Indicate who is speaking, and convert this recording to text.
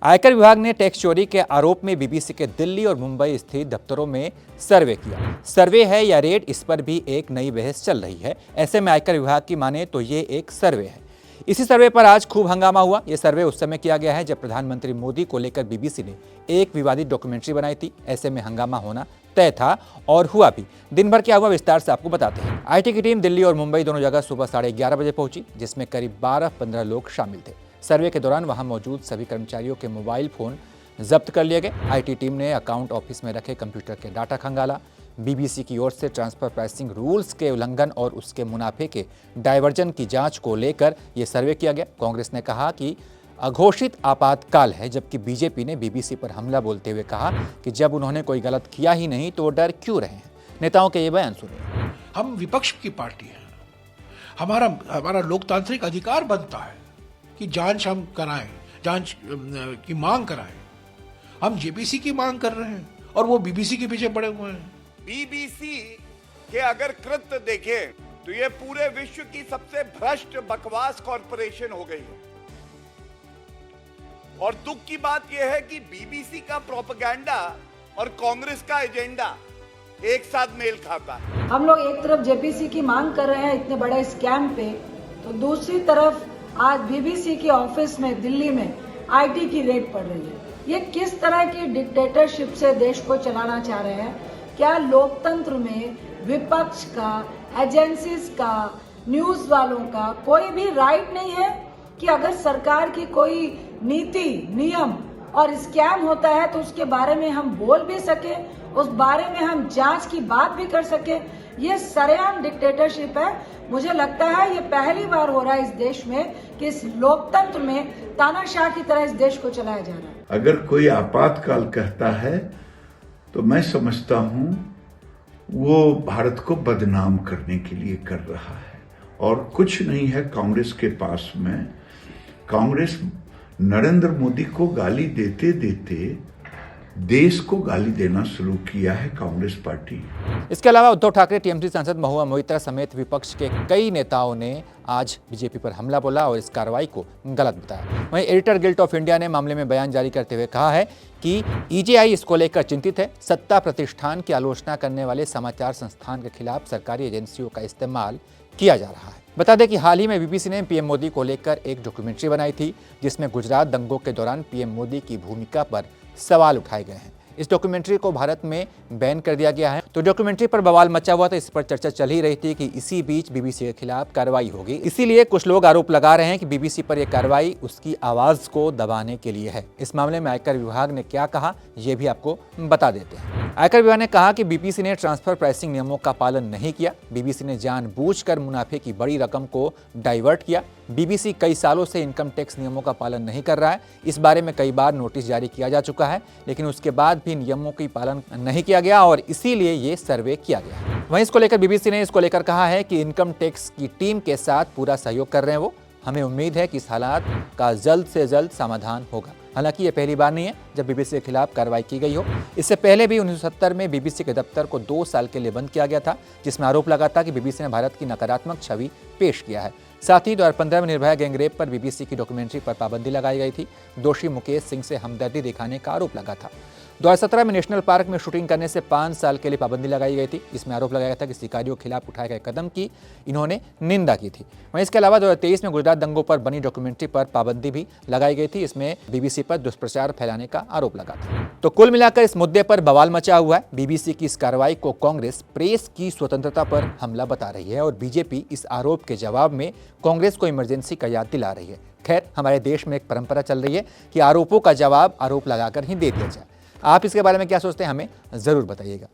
Speaker 1: आयकर विभाग ने टैक्स चोरी के आरोप में बीबीसी के दिल्ली और मुंबई स्थित दफ्तरों में सर्वे किया। सर्वे है या रेड, इस पर भी एक नई बहस चल रही है। ऐसे में आयकर विभाग की माने तो ये एक सर्वे है। इसी सर्वे पर आज खूब हंगामा हुआ। ये सर्वे उस समय किया गया है जब प्रधानमंत्री मोदी को लेकर बीबीसी ने एक विवादित डॉक्यूमेंट्री बनाई थी। ऐसे में हंगामा होना तय था और हुआ भी। दिन भर क्या हुआ विस्तार से आपको बताते हैं। आईटी की टीम दिल्ली और मुंबई दोनों जगह सुबह 11:30 बजे पहुंची, जिसमें करीब 12-15 लोग शामिल थे। सर्वे के दौरान वहां मौजूद सभी कर्मचारियों के मोबाइल फोन जब्त कर लिए गए। आईटी टीम ने अकाउंट ऑफिस में रखे कंप्यूटर के डाटा खंगाला। बीबीसी की ओर से ट्रांसफर प्राइसिंग रूल्स के उल्लंघन और उसके मुनाफे के डायवर्जन की जांच को लेकर यह सर्वे किया गया। कांग्रेस ने कहा कि अघोषित आपातकाल है, जबकि बीजेपी ने बीबीसी पर हमला बोलते हुए कहा कि जब उन्होंने कोई गलत किया ही नहीं तो डर क्यों रहे हैं। नेताओं के ये बयान सुनिए।
Speaker 2: हम विपक्ष की पार्टी हैं, हमारा लोकतांत्रिक अधिकार बनता है कि जांच हम कराएं, जांच की मांग कराएं। हम जेपीसी की मांग कर रहे हैं और वो बीबीसी के पीछे पड़े हुए हैं।
Speaker 3: बीबीसी के अगर कृत्य देखें तो ये पूरे विश्व की सबसे भ्रष्ट बकवास कॉरपोरेशन हो गई है। और दुख की बात यह है कि बीबीसी का प्रोपेगेंडा और कांग्रेस का एजेंडा एक साथ मेल खाता है।
Speaker 4: हम लोग एक तरफ जेपीसी की मांग कर रहे हैं इतने बड़े स्कैम पे, तो दूसरी तरफ आज बीबीसी के ऑफिस में दिल्ली में आईटी की रेड पड़ रही है। ये किस तरह की डिक्टेटरशिप से देश को चलाना चाह रहे हैं? क्या लोकतंत्र में विपक्ष का, एजेंसीज का, न्यूज वालों का कोई भी राइट नहीं है कि अगर सरकार की कोई नीति, नियम और स्कैम होता है तो उसके बारे में हम बोल भी सके, उस बारे में हम जांच की बात भी कर सके? ये सरेआम डिक्टेटरशिप है। मुझे लगता है ये पहली बार हो रहा है इस देश में कि इस लोकतंत्र में तानाशाह की तरह इस देश को चलाया जा रहा है।
Speaker 5: अगर कोई आपातकाल कहता है तो मैं समझता हूं वो भारत को बदनाम करने के लिए कर रहा है और कुछ नहीं है कांग्रेस के पास में। कांग्रेस नरेंद्र मोदी को गाली देते देते देश को गाली देना शुरू किया है कांग्रेस पार्टी।
Speaker 1: इसके अलावा उद्धव ठाकरे, टीएमसी सांसद महुआ मोइत्रा समेत विपक्ष के कई नेताओं ने आज बीजेपी पर हमला बोला और इस कार्रवाई को गलत बताया। वहीं एडिटर गिल्ड ऑफ इंडिया ने मामले में बयान जारी करते हुए कहा है कि ईजेआई इसको लेकर चिंतित है। सत्ता प्रतिष्ठान की आलोचना करने वाले समाचार संस्थान के खिलाफ सरकारी एजेंसियों का इस्तेमाल किया जा रहा है। बता दें कि हाल ही में बीबीसी ने पीएम मोदी को लेकर एक डॉक्यूमेंट्री बनाई थी, जिसमें गुजरात दंगों के दौरान पीएम मोदी की भूमिका पर सवाल उठाए गए हैं। इस डॉक्यूमेंट्री को भारत में बैन कर दिया गया है। तो डॉक्यूमेंट्री पर बवाल मचा हुआ था, इस पर चर्चा चल ही रही थी कि इसी बीच बीबीसी के खिलाफ कार्रवाई होगी। इसीलिए कुछ लोग आरोप लगा रहे हैं कि बीबीसी पर यह कार्रवाई उसकी आवाज को दबाने के लिए है। इस मामले में आयकर विभाग ने क्या कहा, यह भी आपको बता देते हैं। आयकर विभाग ने कहा कि बीबीसी ने ट्रांसफर प्राइसिंग नियमों का पालन नहीं किया। बीबीसी ने जानबूझकर मुनाफे की बड़ी रकम को डाइवर्ट किया। बीबीसी कई सालों से इनकम टैक्स नियमों का पालन नहीं कर रहा है। इस बारे में कई बार नोटिस जारी किया जा चुका है, लेकिन उसके बाद भी नियमों की पालन नहीं किया गया और इसीलिए ये सर्वे किया गया। वहीं इसको लेकर बीबीसी ने इसको लेकर कहा है कि इनकम टैक्स की टीम के साथ पूरा सहयोग कर रहे हैं वो। हमें उम्मीद है कि इस हालात का जल्द से जल्द समाधान होगा। हालांकि ये पहली बार नहीं है जब बीबीसी के खिलाफ कार्रवाई की गई हो। इससे पहले भी 1970 में बीबीसी के दफ्तर को 2 साल के लिए बंद किया गया था, जिसमें आरोप लगा था कि बीबीसी ने भारत की नकारात्मक छवि पेश किया है। साथ ही 2015 में निर्भया गैंगरेप पर बीबीसी की डॉक्यूमेंट्री पर पाबंदी लगाई गई थी। दोषी मुकेश सिंह से हमदर्दी दिखाने का आरोप लगा था। 2017 में नेशनल पार्क में शूटिंग करने से 5 साल के लिए पाबंदी लगाई गई थी। इसमें आरोप लगाया गया था कि शिकारियों के खिलाफ उठाए गए कदम की इन्होंने निंदा की थी। वहीं इसके अलावा 2023 में गुजरात दंगों पर बनी डॉक्यूमेंट्री पर पाबंदी भी लगाई गई थी। इसमें बीबीसी पर दुष्प्रचार फैलाने का आरोप लगा था। तो कुल मिलाकर इस मुद्दे पर बवाल मचा हुआ है। बीबीसी की इस कार्रवाई को कांग्रेस प्रेस की स्वतंत्रता पर हमला बता रही है और बीजेपी इस आरोप के जवाब में कांग्रेस को इमरजेंसी का याद दिला रही है। खैर, हमारे देश में एक परंपरा चल रही है कि आरोपों का जवाब आरोप लगाकर ही दे दिया जाए। आप इसके बारे में क्या सोचते हैं, हमें जरूर बताइएगा।